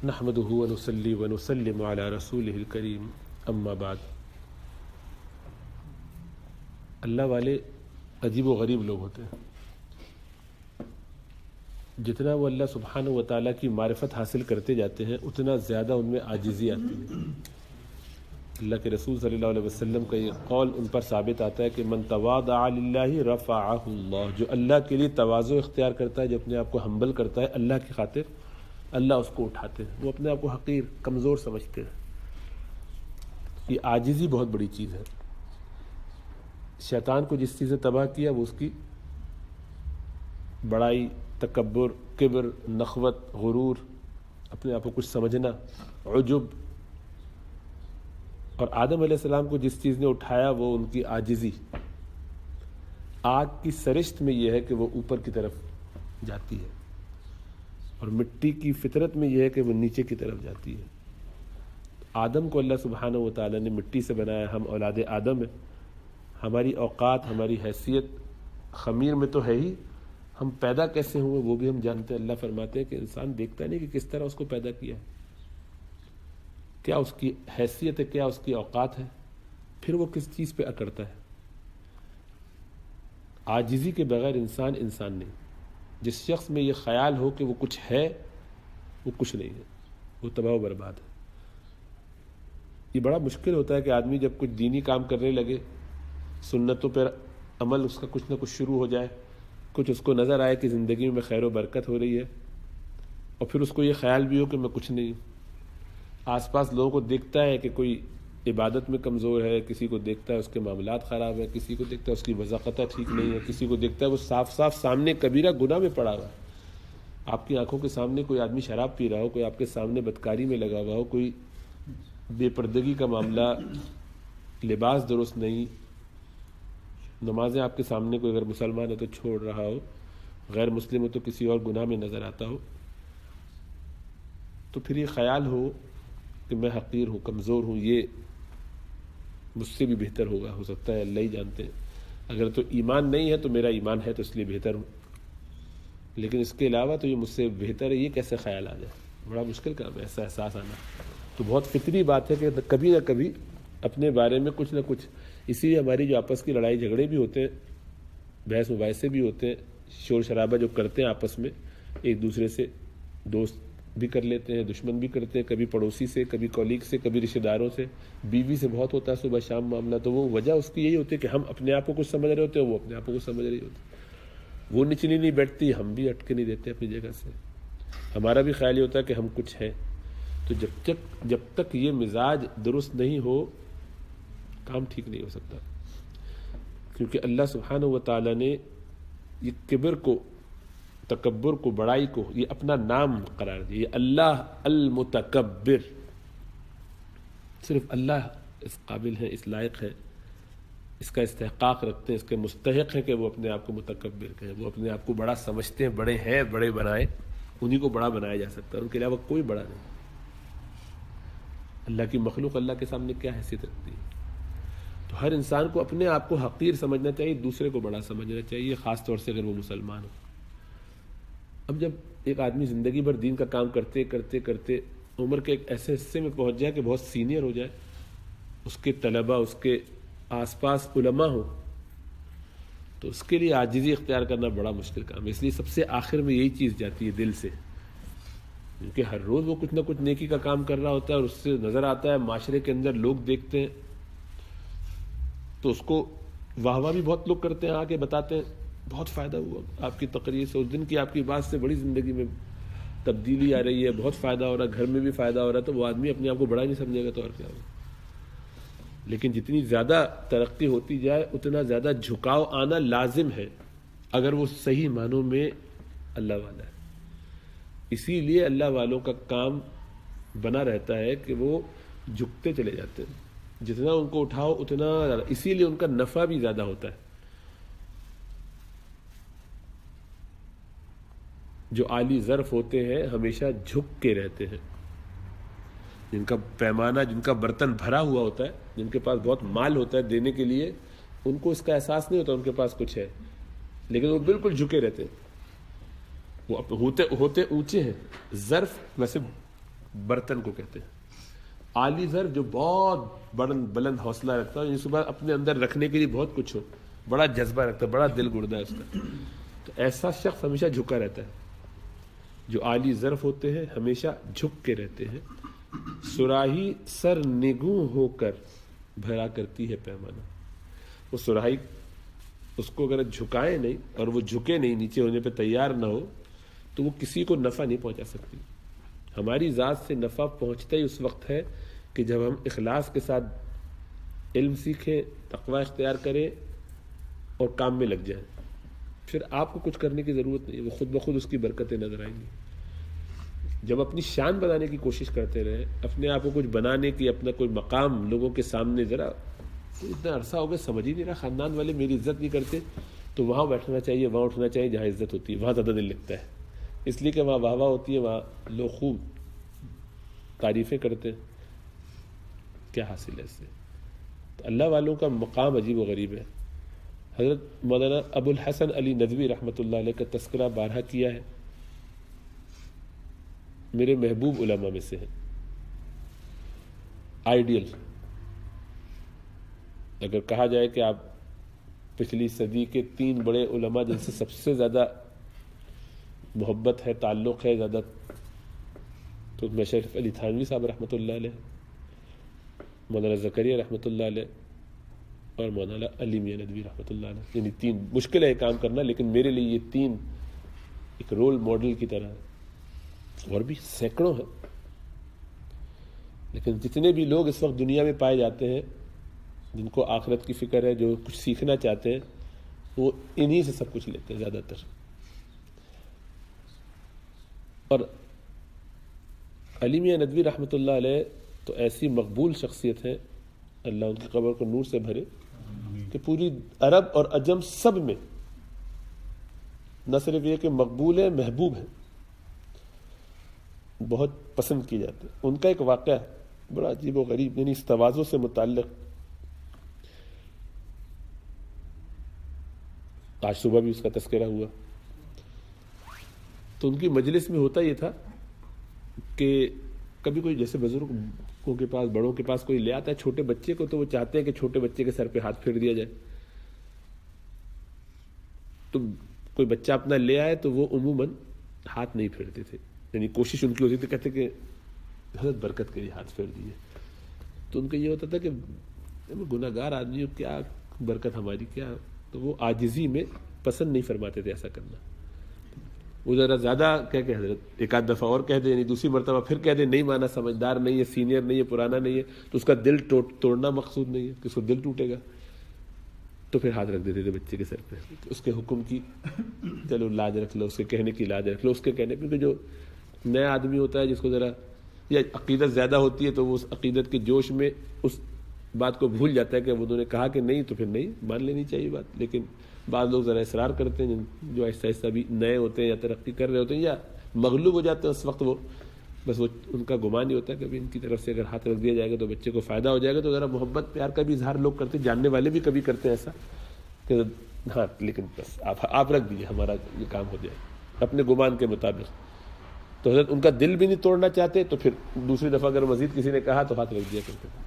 نحمده ونصلي ونسلم على رسوله الکریم اما بعد۔ اللہ والے عجیب و غریب لوگ ہوتے ہیں۔ جتنا وہ اللہ سبحانہ و تعالیٰ کی معرفت حاصل کرتے جاتے ہیں اتنا زیادہ ان میں عاجزی آتی ہے۔ اللہ کے رسول صلی اللہ علیہ وسلم کا یہ قول ان پر ثابت آتا ہے کہ من تواضع للہ رفعہ اللہ، جو اللہ کے لیے تواضع اختیار کرتا ہے، جو اپنے آپ کو ہمبل کرتا ہے اللہ کی خاطر، اللہ اس کو اٹھاتے ہیں۔ وہ اپنے آپ کو حقیر کمزور سمجھتے ہیں۔ یہ عاجزی بہت بڑی چیز ہے۔ شیطان کو جس چیز نے تباہ کیا وہ اس کی بڑائی، تکبر، کبر، نخوت، غرور، اپنے آپ کو کچھ سمجھنا، عجب، اور آدم علیہ السلام کو جس چیز نے اٹھایا وہ ان کی عاجزی۔ آگ کی سرشت میں یہ ہے کہ وہ اوپر کی طرف جاتی ہے، اور مٹی کی فطرت میں یہ ہے کہ وہ نیچے کی طرف جاتی ہے۔ آدم کو اللہ سبحانہ و تعالیٰ نے مٹی سے بنایا، ہم اولاد آدم ہیں۔ ہماری اوقات، ہماری حیثیت خمیر میں تو ہے ہی، ہم پیدا کیسے ہوئے وہ بھی ہم جانتے ہیں۔ اللہ فرماتے ہیں کہ انسان دیکھتا نہیں کہ کس طرح اس کو پیدا کیا ہے، کیا اس کی حیثیت ہے، کیا اس کی اوقات ہے، پھر وہ کس چیز پہ اکڑتا ہے۔ عاجزی کے بغیر انسان نہیں۔ جس شخص میں یہ خیال ہو کہ وہ کچھ ہے، وہ کچھ نہیں ہے، وہ تباہ و برباد ہے۔ یہ بڑا مشکل ہوتا ہے کہ آدمی جب کچھ دینی کام کرنے لگے، سنتوں پر عمل اس کا کچھ نہ کچھ شروع ہو جائے، کچھ اس کو نظر آئے کہ زندگی میں خیر و برکت ہو رہی ہے، اور پھر اس کو یہ خیال بھی ہو کہ میں کچھ نہیں ہوں۔ آس پاس لوگوں کو دیکھتا ہے کہ کوئی عبادت میں کمزور ہے، کسی کو دیکھتا ہے اس کے معاملات خراب ہیں، کسی کو دیکھتا ہے اس کی وضاقتہ ٹھیک نہیں ہے، کسی کو دیکھتا ہے وہ صاف صاف سامنے کبیرہ گناہ میں پڑا ہوا ہے۔ آپ کی آنکھوں کے سامنے کوئی آدمی شراب پی رہا ہو، کوئی آپ کے سامنے بدکاری میں لگا ہوا ہو، کوئی بے پردگی کا معاملہ، لباس درست نہیں، نمازیں آپ کے سامنے کوئی اگر مسلمان ہے تو چھوڑ رہا ہو، غیر مسلم ہو تو کسی اور گناہ میں نظر آتا ہو، تو پھر یہ خیال ہو کہ میں حقیر ہوں، کمزور ہوں، یہ مجھ سے بھی بہتر ہوگا، ہو سکتا ہے اللہ ہی جانتے ہیں۔ اگر تو ایمان نہیں ہے تو میرا ایمان ہے تو اس لیے بہتر ہوں، لیکن اس کے علاوہ تو یہ مجھ سے بہتر ہے، یہ کیسے خیال آ جائے؟ بڑا مشکل کام ہے ایسا احساس آنا۔ تو بہت فطری بات ہے کہ کبھی نہ کبھی اپنے بارے میں کچھ نہ کچھ، اسی لیے ہماری جو آپس کی لڑائی جھگڑے بھی ہوتے ہیں، بحث مباحثے بھی ہوتے ہیں، شور شرابہ جو کرتے ہیں آپس میں ایک دوسرے سے، دوست بھی کر لیتے ہیں، دشمن بھی کرتے ہیں، کبھی پڑوسی سے، کبھی کولیگ سے، کبھی رشتہ داروں سے، بیوی سے بہت ہوتا ہے صبح شام معاملہ، تو وہ وجہ اس کی یہی ہوتی ہے کہ ہم اپنے آپ کو کچھ سمجھ رہے ہوتے ہیں، وہ اپنے آپ کو کچھ سمجھ رہی ہوتی، وہ نچلی نہیں بیٹھتی، ہم بھی اٹکے نہیں دیتے اپنی جگہ سے، ہمارا بھی خیال یہ ہوتا ہے کہ ہم کچھ ہیں۔ تو جب تک یہ مزاج درست نہیں ہو کام ٹھیک نہیں ہو سکتا، کیونکہ اللہ سبحانہ و تعالیٰ نے یہ کبر کو، تکبر کو، بڑائی کو یہ اپنا نام قرار دیا۔ یہ اللہ المتکبر، صرف اللہ اس قابل ہے، اس لائق ہے، اس کا استحقاق رکھتے ہیں، اس کے مستحق ہیں کہ وہ اپنے آپ کو متکبر کہیں، وہ اپنے آپ کو بڑا سمجھتے ہیں، بڑے ہیں، بڑے بنائے، انہی کو بڑا بنایا جا سکتا ہے، ان کے علاوہ کوئی بڑا نہیں۔ اللہ کی مخلوق اللہ کے سامنے کیا حیثیت رکھتی ہے؟ تو ہر انسان کو اپنے آپ کو حقیر سمجھنا چاہیے، دوسرے کو بڑا سمجھنا چاہیے، خاص طور سے اگر وہ مسلمان ہو۔ اب جب ایک آدمی زندگی بھر دین کا کام کرتے کرتے کرتے عمر کے ایک ایسے حصے میں پہنچ جائے کہ بہت سینئر ہو جائے، اس کے طلباء، اس کے آس پاس علماء ہو، تو اس کے لیے عاجزی اختیار کرنا بڑا مشکل کام ہے۔ اس لیے سب سے آخر میں یہی چیز جاتی ہے دل سے، کیونکہ ہر روز وہ کچھ نہ کچھ نیکی کا کام کر رہا ہوتا ہے، اور اس سے نظر آتا ہے، معاشرے کے اندر لوگ دیکھتے ہیں، تو اس کو واہ واہ بھی بہت لوگ کرتے ہیں، آ کے بتاتے ہیں بہت فائدہ ہوا آپ کی تقریر سے، اس دن کی آپ کی بات سے بڑی زندگی میں تبدیلی آ رہی ہے، بہت فائدہ ہو رہا ہے، گھر میں بھی فائدہ ہو رہا ہے، تو وہ آدمی اپنے آپ کو بڑا نہیں سمجھے گا تو اور کیا ہوگا۔ لیکن جتنی زیادہ ترقی ہوتی جائے اتنا زیادہ جھکاؤ آنا لازم ہے، اگر وہ صحیح معنوں میں اللہ والا ہے۔ اسی لیے اللہ والوں کا کام بنا رہتا ہے کہ وہ جھکتے چلے جاتے ہیں، جتنا ان کو اٹھاؤ اتنا زیادہ، اسی لیے ان کا نفع بھی زیادہ ہوتا ہے۔ جو عالی ظرف ہوتے ہیں ہمیشہ جھک کے رہتے ہیں، جن کا پیمانہ، جن کا برتن بھرا ہوا ہوتا ہے، جن کے پاس بہت مال ہوتا ہے دینے کے لیے، ان کو اس کا احساس نہیں ہوتا ان کے پاس کچھ ہے، لیکن وہ بالکل جھکے رہتے ہیں، وہ ہوتے اونچے ہیں، ظرف ویسے برتن کو کہتے ہیں. عالی ذر جو بہت بلند حوصلہ رکھتا ہے، صبح اپنے اندر رکھنے کے لیے بہت کچھ ہو، بڑا جذبہ رکھتا ہے، بڑا دل گردہ ہے اس کا، تو ایسا شخص ہمیشہ جھکا رہتا ہے. جو عالی ظرف ہوتے ہیں ہمیشہ جھک کے رہتے ہیں. سراہی سر نگوں ہو کر بھرا کرتی ہے پیمانہ. وہ سراہی اس کو اگر جھکائے نہیں اور وہ جھکے نہیں، نیچے ہونے پہ تیار نہ ہو، تو وہ کسی کو نفع نہیں پہنچا سکتی. ہماری ذات سے نفع پہنچتا ہی اس وقت ہے کہ جب ہم اخلاص کے ساتھ علم سیکھیں، تقوی اختیار کریں اور کام میں لگ جائیں. پھر آپ کو کچھ کرنے کی ضرورت نہیں، وہ خود بخود اس کی برکتیں نظر آئیں گی. جب اپنی شان بنانے کی کوشش کرتے رہے، اپنے آپ کو کچھ بنانے کی، اپنا کوئی مقام لوگوں کے سامنے، ذرا اتنا عرصہ ہو گیا سمجھ ہی نہیں رہا، خاندان والے میری عزت نہیں کرتے، تو وہاں بیٹھنا چاہیے، وہاں اٹھنا چاہیے جہاں عزت ہوتی ہے، وہاں زیادہ دل لگتا ہے. اس لیے کہ وہاں واہ واہ ہوتی ہے، وہاں لوگ خوب تعریفیں کرتے ہیں. کیا حاصل ہے اس سے؟ تو اللہ والوں کا مقام عجیب و غریب ہے. حضرت مولانا ابو الحسن علی ندوی رحمۃ اللہ علیہ کا تذکرہ بارہا کیا ہے، میرے محبوب علماء میں سے ہیں. آئیڈیل اگر کہا جائے کہ آپ پچھلی صدی کے 3 بڑے علماء جن سے سب سے زیادہ محبت ہے، تعلق ہے زیادہ، تو میں شریف علی تھانوی صاحب رحمۃ اللہ علیہ، مولانا زکریا رحمۃ اللہ علیہ اور مولانا علی میاں ندوی رحمۃ اللہ علیہ. یعنی 3 مشکل ہے کام کرنا، لیکن میرے لیے یہ 3 ایک رول ماڈل کی طرح ہے. اور بھی سینکڑوں ہیں، لیکن جتنے بھی لوگ اس وقت دنیا میں پائے جاتے ہیں جن کو آخرت کی فکر ہے، جو کچھ سیکھنا چاہتے ہیں، وہ انہی سے سب کچھ لیتے ہیں زیادہ تر. اور علی میاں ندوی رحمۃ اللہ علیہ تو ایسی مقبول شخصیت ہے، اللہ ان کی قبر کو نور سے بھرے، کہ پوری عرب اور عجم سب میں نہ صرف یہ کہ مقبول ہے، محبوب ہے، بہت پسند کیے جاتے ہیں. ان کا ایک واقعہ ہے بڑا عجیب و غریب، یعنی اس تواضع سے متعلق. آج صبح بھی اس کا تذکرہ ہوا. تو ان کی مجلس میں ہوتا یہ تھا کہ کبھی کوئی جیسے بزرگوں کے پاس، بڑوں کے پاس کوئی لے آتا ہے چھوٹے بچے کو، تو وہ چاہتے ہیں کہ چھوٹے بچے کے سر پہ ہاتھ پھیر دیا جائے. تو کوئی بچہ اپنا لے آئے تو وہ عموماً ہاتھ نہیں پھیرتے تھے، یعنی کوشش ان کی ہوتی تھی، کہتے کہ حضرت برکت کے لیے ہاتھ پھیر دیے. تو ان کا یہ ہوتا تھا کہ گناہ گار آدمی ہو، کیا برکت ہماری کیا. تو وہ عاجزی میں پسند نہیں فرماتے تھے ایسا کرنا. وہ ذرا زیادہ کہہ کہ حضرت ایک آدھ دفعہ اور کہہ دے، یعنی دوسری مرتبہ پھر کہہ دے نہیں مانا، سمجھدار نہیں ہے، سینئر نہیں ہے، پرانا نہیں ہے، تو اس کا دل توڑنا مقصود نہیں ہے کہ اس کو دل ٹوٹے گا. تو پھر ہاتھ رکھ دیتے تھے بچے کے سر پہ، اس کے حکم کی چلو لاج رکھ لو، اس کے کہنے کی لاج رکھ لو، اس کے کہنے پہ. جو نیا آدمی ہوتا ہے جس کو ذرا یا عقیدت زیادہ ہوتی ہے، تو وہ اس عقیدت کے جوش میں اس بات کو بھول جاتا ہے کہ انہوں نے کہا کہ نہیں، تو پھر نہیں مان لینی چاہیے بات. لیکن بعض لوگ ذرا اصرار کرتے ہیں، جو آہستہ آہستہ بھی نئے ہوتے ہیں یا ترقی کر رہے ہوتے ہیں یا مغلوب ہو جاتے ہیں، اس وقت وہ بس وہ ان کا گمان ہی ہوتا ہے کہ ان کی طرف سے اگر ہاتھ رکھ دیا جائے گا تو بچے کو فائدہ ہو جائے گا. تو ذرا محبت پیار کا بھی اظہار لوگ کرتے ہیں، جاننے والے بھی کبھی کرتے ہیں ایسا کہ ہاں لیکن بس آپ رکھ دیجیے، ہمارا یہ کام ہو جائے اپنے گمان کے مطابق. تو حضرت ان کا دل بھی نہیں توڑنا چاہتے، تو پھر دوسری دفعہ اگر مزید کسی نے کہا تو ہاتھ رکھ دیا کرتے تھے.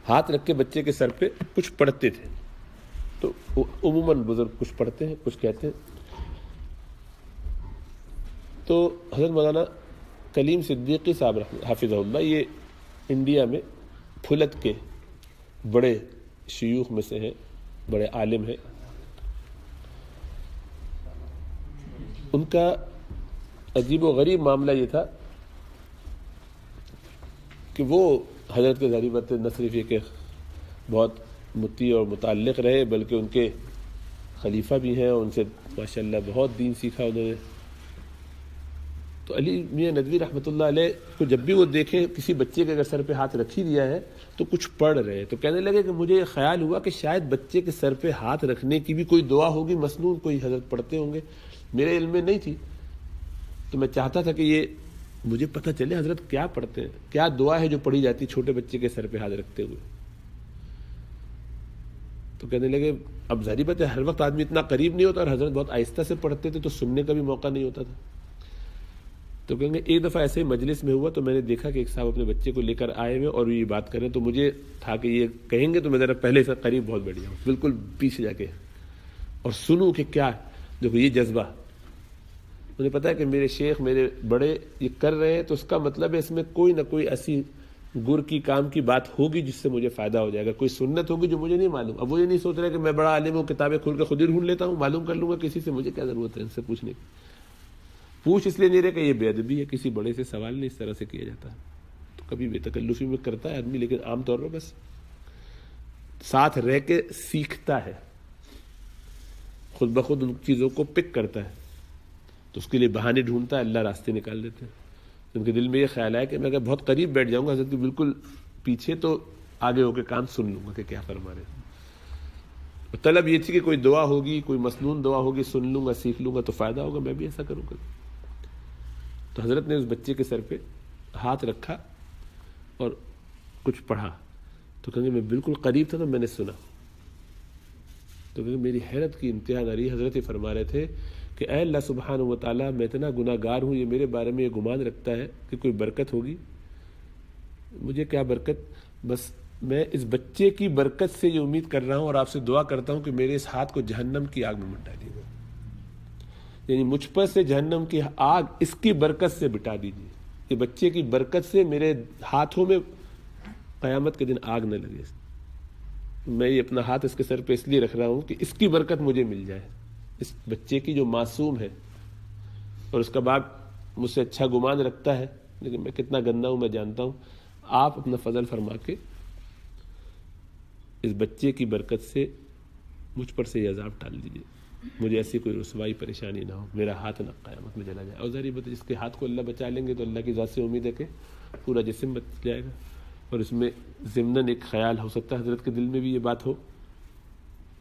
ہاتھ رکھ کے بچے کے سر پہ کچھ پڑھتے تھے. تو عموماً بزرگ کچھ پڑھتے ہیں، کچھ کہتے ہیں. تو حضرت مولانا کلیم صدیقی صاحب حافظہ اللہ، یہ انڈیا میں پھلت کے بڑے شیوخ میں سے ہیں، بڑے عالم ہیں. ان کا عجیب و غریب معاملہ یہ تھا کہ وہ حضرت کے ظاہری بات نہ صرف یہ کہ بہت مطیع اور متعلق رہے، بلکہ ان کے خلیفہ بھی ہیں، اور ان سے ماشاءاللہ بہت دین سیکھا انہوں نے. تو علی میاں ندوی رحمۃ اللہ علیہ کو جب بھی وہ دیکھیں کسی بچے کے اگر سر پہ ہاتھ رکھ ہی دیا ہے تو کچھ پڑھ رہے ہیں، تو کہنے لگے کہ مجھے یہ خیال ہوا کہ شاید بچے کے سر پہ ہاتھ رکھنے کی بھی کوئی دعا ہوگی مسنون، کوئی حضرت پڑھتے ہوں گے، میرے علم میں نہیں تھی. تو میں چاہتا تھا کہ یہ مجھے پتہ چلے حضرت کیا پڑھتے ہیں، کیا دعا ہے جو پڑھی جاتی چھوٹے بچے کے سر پہ ہاتھ رکھتے ہوئے. تو کہنے لگے اب ظاہری بات ہے ہر وقت آدمی اتنا قریب نہیں ہوتا، اور حضرت بہت آہستہ سے پڑھتے تھے تو سننے کا بھی موقع نہیں ہوتا تھا. تو کہیں گے ایک دفعہ ایسے ہی مجلس میں ہوا تو میں نے دیکھا کہ ایک صاحب اپنے بچے کو لے کر آئے ہوئے اور یہ بات کریں، تو مجھے تھا کہ یہ کہیں گے تو میں ذرا پہلے سے قریب بہت بڑھیا ہوں، بالکل پیچھے جا کے اور سنوں کہ کیا ہے۔ دیکھو یہ جذبہ، مجھے پتا ہے کہ میرے شیخ میرے بڑے یہ کر رہے ہیں، تو اس کا مطلب ہے اس میں کوئی نہ کوئی ایسی گر کی کام کی بات ہوگی جس سے مجھے فائدہ ہو جائے گا، کوئی سنت ہوگی جو مجھے نہیں معلوم۔ اب وہ یہ نہیں سوچ رہے کہ میں بڑا عالم ہوں، کتابیں کھول کے خود ہی ڈھونڈ لیتا ہوں، معلوم کر لوں گا کسی سے، مجھے کیا ضرورت ہے ان سے پوچھنے کی۔ پوچھ اس لیے نہیں رہے کہ یہ بے ادبی ہے، کسی بڑے سے سوال نہیں اس طرح سے کیا جاتا، تو کبھی بے تکلفی میں کرتا ہے آدمی، لیکن عام طور پر بس ساتھ رہ کے سیکھتا ہے، خود بخود ان چیزوں کو پک کرتا ہے، تو اس کے لیے بہانے ڈھونڈتا ہے، اللہ راستے نکال دیتے ہیں۔ ان کے دل میں یہ خیال ہے کہ میں اگر بہت قریب بیٹھ جاؤں گا حضرت کے بالکل پیچھے، تو آگے ہو کے کام سن لوں گا کہ کیا فرما رہے ہیں۔ طلب یہ تھی کہ کوئی دعا ہوگی، کوئی مسنون دعا ہوگی، سن لوں گا، سیکھ لوں گا تو فائدہ ہوگا، میں بھی ایسا کروں گا۔ تو حضرت نے اس بچے کے سر پہ ہاتھ رکھا اور کچھ پڑھا، تو کہیں گے میں بالکل قریب تھا تو میں نے سنا، تو کہیں گے میری حیرت کی انتہا نہ رہی۔ حضرت یہ فرما رہے تھے کہ اے اللہ سبحانہ و تعالیٰ، میں اتنا گناہ گار ہوں، یہ میرے بارے میں یہ گمان رکھتا ہے کہ کوئی برکت ہوگی، مجھے کیا برکت، بس میں اس بچے کی برکت سے یہ امید کر رہا ہوں اور آپ سے دعا کرتا ہوں کہ میرے اس ہاتھ کو جہنم کی آگ میں مت ڈالیے گا، یعنی مجھ پر سے جہنم کی آگ اس کی برکت سے بٹا دیجیے، کہ بچے کی برکت سے میرے ہاتھوں میں قیامت کے دن آگ نہ لگے۔ میں یہ اپنا ہاتھ اس کے سر پہ اس لیے رکھ رہا ہوں کہ اس کی برکت مجھے مل جائے، اس بچے کی جو معصوم ہے، اور اس کا باپ مجھ سے اچھا گمان رکھتا ہے، لیکن میں کتنا گندا ہوں میں جانتا ہوں، آپ اپنا فضل فرما کے اس بچے کی برکت سے مجھ پر سے یہ عذاب ٹال دیجیے، مجھے ایسی کوئی رسوائی پریشانی نہ ہو، میرا ہاتھ نہ قیامت میں جلا جائے۔ اور ظاہر بات ہے جس کے ہاتھ کو اللہ بچا لیں گے تو اللہ کی ذات سے امید ہے کہ پورا جسم بچ جائے گا۔ اور اس میں ضمناً ایک خیال ہو سکتا ہے حضرت کے دل میں بھی یہ بات ہو،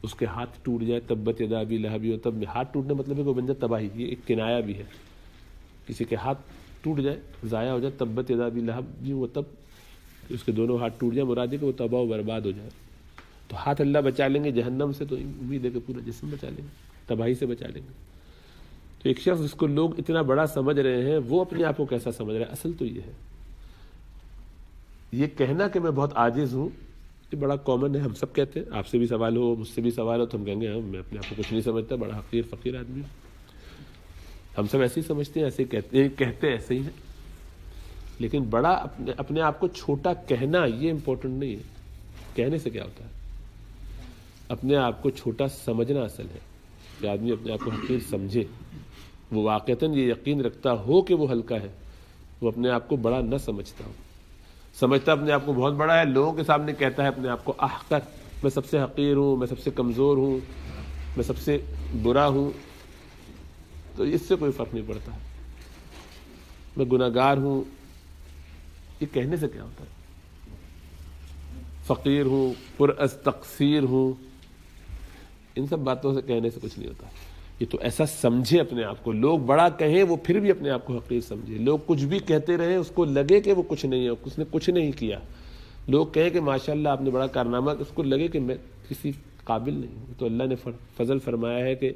اس کے ہاتھ ٹوٹ جائے، تبت یدا ابی لہب وتب، میں ہاتھ ٹوٹنے مطلب ہے کہ وہ بن جائے تباہی، یہ ایک کنایا بھی ہے، کسی کے ہاتھ ٹوٹ جائے، ضائع ہو جائے، تبت یدا ابی لہب وتب، اس کے دونوں ہاتھ ٹوٹ جائے، مراد ہے کہ وہ تباہ و برباد ہو جائے۔ تو ہاتھ اللہ بچا لیں گے جہنم سے، تو امید ہے کہ پورا جسم بچا لیں گے، تباہی سے بچا لیں گے۔ تو ایک شخص جس کو لوگ اتنا بڑا سمجھ رہے ہیں، وہ اپنے آپ کو کیسا سمجھ رہا ہے؟ اصل تو یہ ہے، یہ کہنا کہ میں بہت عاجز ہوں، یہ بڑا کامن ہے، ہم سب کہتے ہیں، آپ سے بھی سوال ہو، مجھ سے بھی سوال ہو، تو ہم کہیں گے ہاں میں اپنے آپ کو کچھ نہیں سمجھتا، بڑا حقیر فقیر آدمی ہوں، ہم سب ایسے ہی سمجھتے ہیں، ایسے ہی کہتے ایسے ہی ہیں۔ لیکن بڑا اپنے آپ کو چھوٹا کہنا یہ امپورٹنٹ نہیں ہے، کہنے سے کیا ہوتا ہے، اپنے آپ کو چھوٹا سمجھنا اصل ہے، کہ آدمی اپنے آپ کو حقیر سمجھے، وہ واقعتاً یہ یقین رکھتا ہو کہ وہ ہلکا ہے، وہ اپنے آپ کو بڑا نہ سمجھتا ہو، سمجھتا اپنے آپ کو بہت بڑا ہے، لوگوں کے سامنے کہتا ہے اپنے آپ کو احقر، میں سب سے حقیر ہوں، میں سب سے کمزور ہوں، میں سب سے برا ہوں، تو اس سے کوئی فرق نہیں پڑتا، میں گناہ گار ہوں، یہ کہنے سے کیا ہوتا ہے، فقیر ہوں، پر از تقصیر ہوں، ان سب باتوں سے کہنے سے کچھ نہیں ہوتا۔ یہ تو ایسا سمجھے اپنے آپ کو، لوگ بڑا کہیں وہ پھر بھی اپنے آپ کو حقیر سمجھے، لوگ کچھ بھی کہتے رہے اس کو لگے کہ وہ کچھ نہیں ہے، اس نے کچھ نہیں کیا، لوگ کہیں کہ ماشاءاللہ آپ نے بڑا کارنامہ، اس کو لگے کہ میں کسی قابل نہیں ہوں۔ تو اللہ نے فضل فرمایا ہے کہ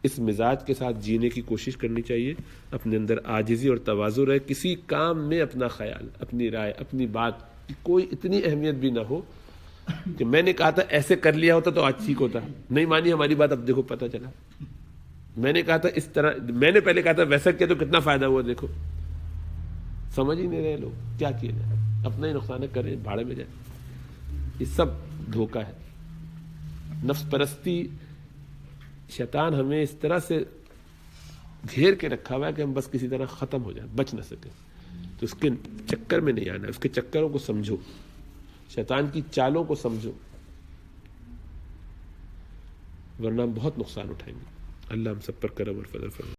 اس مزاج کے ساتھ جینے کی کوشش کرنی چاہیے، اپنے اندر عاجزی اور تواضع رہے، کسی کام میں اپنا خیال، اپنی رائے، اپنی بات کوئی اتنی اہمیت بھی نہ ہو کہ میں نے کہا تھا ایسے کر لیا ہوتا تو آج ٹھیک ہوتا، نہیں مانی ہماری بات، اب دیکھو پتہ چلا، میں نے کہا تھا اس طرح، میں نے پہلے کہا تھا ویسا کیا تو کتنا فائدہ ہوا، دیکھو سمجھ ہی نہیں رہے لوگ، کیا کیا جائے، اپنا ہی نقصان کریں، بھاڑے میں جائیں، یہ سب دھوکہ ہے، نفس پرستی، شیطان ہمیں اس طرح سے گھیر کے رکھا ہوا ہے کہ ہم بس کسی طرح ختم ہو جائیں، بچ نہ سکیں، تو اس کے چکر میں نہیں آنا، اس کے چکروں کو سمجھو، شیطان کی چالوں کو سمجھو، ورنہ ہم بہت نقصان اٹھائیں گے۔ اللہ ہم سب پر کرم اور فضل فرمائے۔